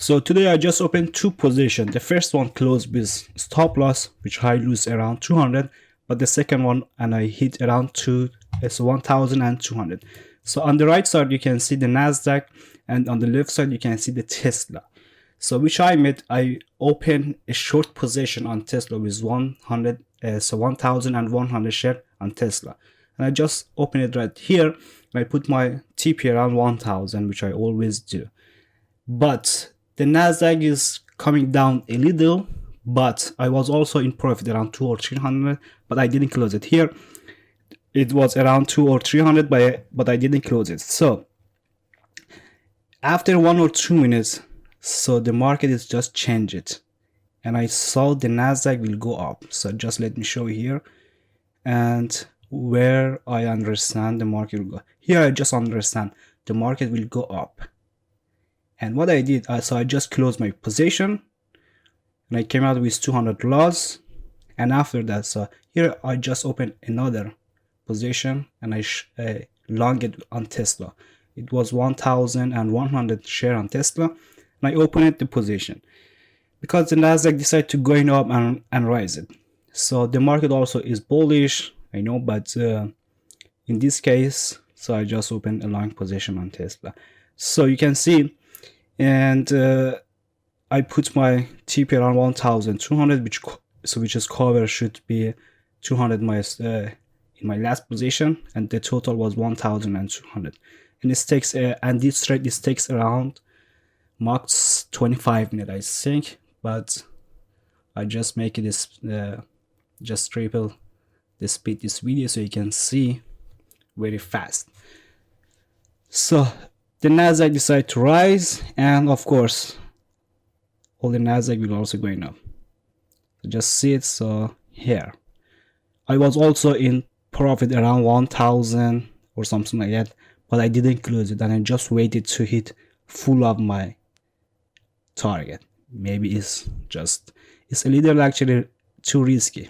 So today I just opened two positions. The first one closed with stop loss, which I lose around 200, but the second one and I hit around 1,200. So on the right side you can see the Nasdaq, and on the left side you can see the Tesla. So which I made, I opened a short position on Tesla with 1,100 share on Tesla, and I just open it right here, and I put my TP around 1,000, which I always do. But the Nasdaq is coming down a little, but I was also in profit around 200 or 300, but I didn't close it here. It was around 200 or 300, but I didn't close it. So after 1 or 2 minutes, so the market is just changed it, and I saw the Nasdaq will go up. So just let me show you here, and where I understand the market will go. Here I just understand the market will go up. And what I did, so I just closed my position, and I came out with 200 loss. And after that, so here I just opened another position, and I long it on Tesla. It was 1,100 share on Tesla, and I opened the position because the Nasdaq decided to going up and rise it. So the market also is bullish, I know, but in this case, so I just opened a long position on Tesla. So you can see, and I put my TP around 1,200, which is cover should be 200 in my last position, and the total was 1,200. And this takes and this trade takes around max 25 minutes, I think, but I just make it this just triple the speed this video so you can see very fast. So the Nasdaq decided to rise, and of course all the Nasdaq will also going up. So just see it. So here I was also in profit around 1,000 or something like that, but I didn't close it, and I just waited to hit full of my target. Maybe it's a little actually too risky,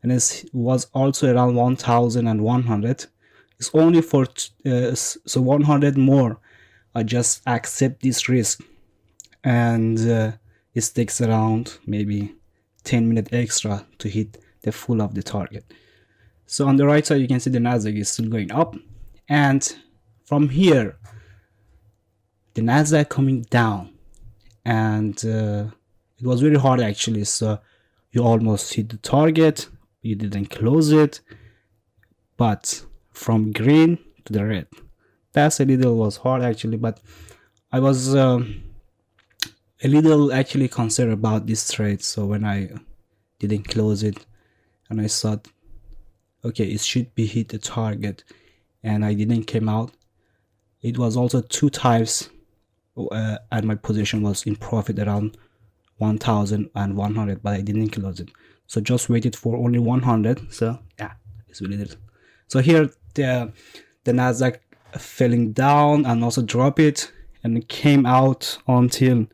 and it was also around 1,100. It's only for so 100 more. I just accept this risk, and it takes around maybe 10 minutes extra to hit the full of the target. So on the right side you can see the Nasdaq is still going up, and from here the Nasdaq coming down, and it was very hard actually. So you almost hit the target, you didn't close it, but from green to the red, that's a little was hard actually. But I was a little actually concerned about this trade, so when I didn't close it, and I thought, okay, it should be hit the target, and I didn't came out. It was also 2 times, and my position was in profit around 1,100, but I didn't close it. So just waited for only 100. So yeah, it's really little. So here the Nasdaq falling down and also drop it, and it came out until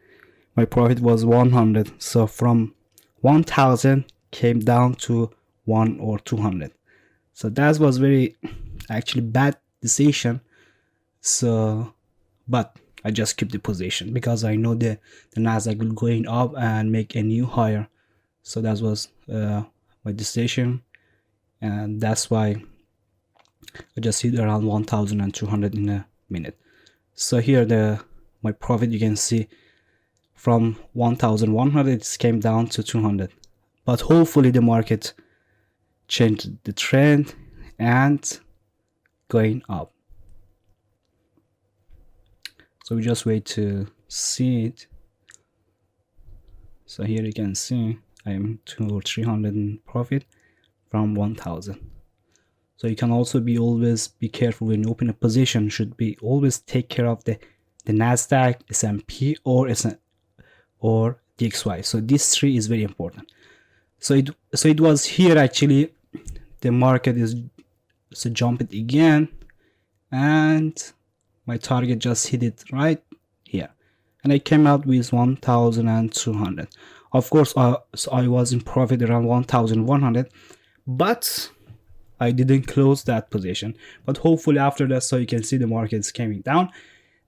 my profit was 100. So from 1,000 came down to 1 or 200. So that was very actually bad decision. So but I just keep the position because I know the Nasdaq will going up and make a new higher. So that was my decision, and that's why I just hit around 1,200 in a minute. So here my profit, you can see from 1,100 it came down to 200, but hopefully the market changed the trend and going up. So we just wait to see it. So here you can see I am 200 or 300 in profit from 1,000. So you can also always be careful when you open a position. Should be always take care of the Nasdaq, S&P, or DXY. So these 3 is very important. So it was here actually the market is jumped again, and my target just hit it right here, and I came out with 1,200. Of course so I was in profit around 1,100, but I didn't close that position. But hopefully after that, so you can see the market is coming down.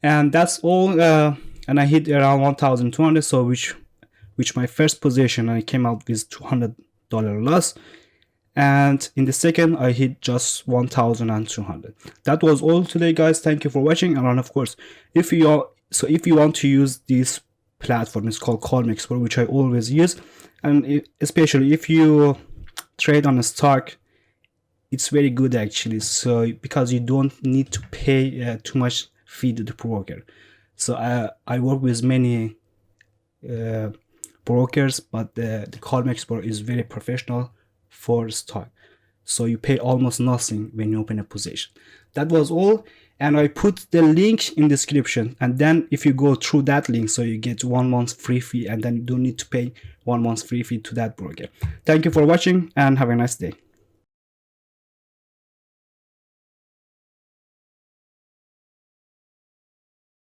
And that's all and I hit around 1,200, so which my first position, I came out with $200 loss, and in the second I hit just 1,200. That was all today, guys. Thank you for watching. And of course, if you want to use this platform, it's called Colmex Pro, which I always use, and especially if you trade on a stock, it's very good actually. So because you don't need to pay too much fee to the broker. So I work with many brokers, but the Colmex Pro is very professional for stock, so you pay almost nothing when you open a position. That was all, and I put the link in description, and then if you go through that link, so you get 1 month free fee, and then you don't need to pay 1 month free fee to that broker. Thank you for watching and have a nice day.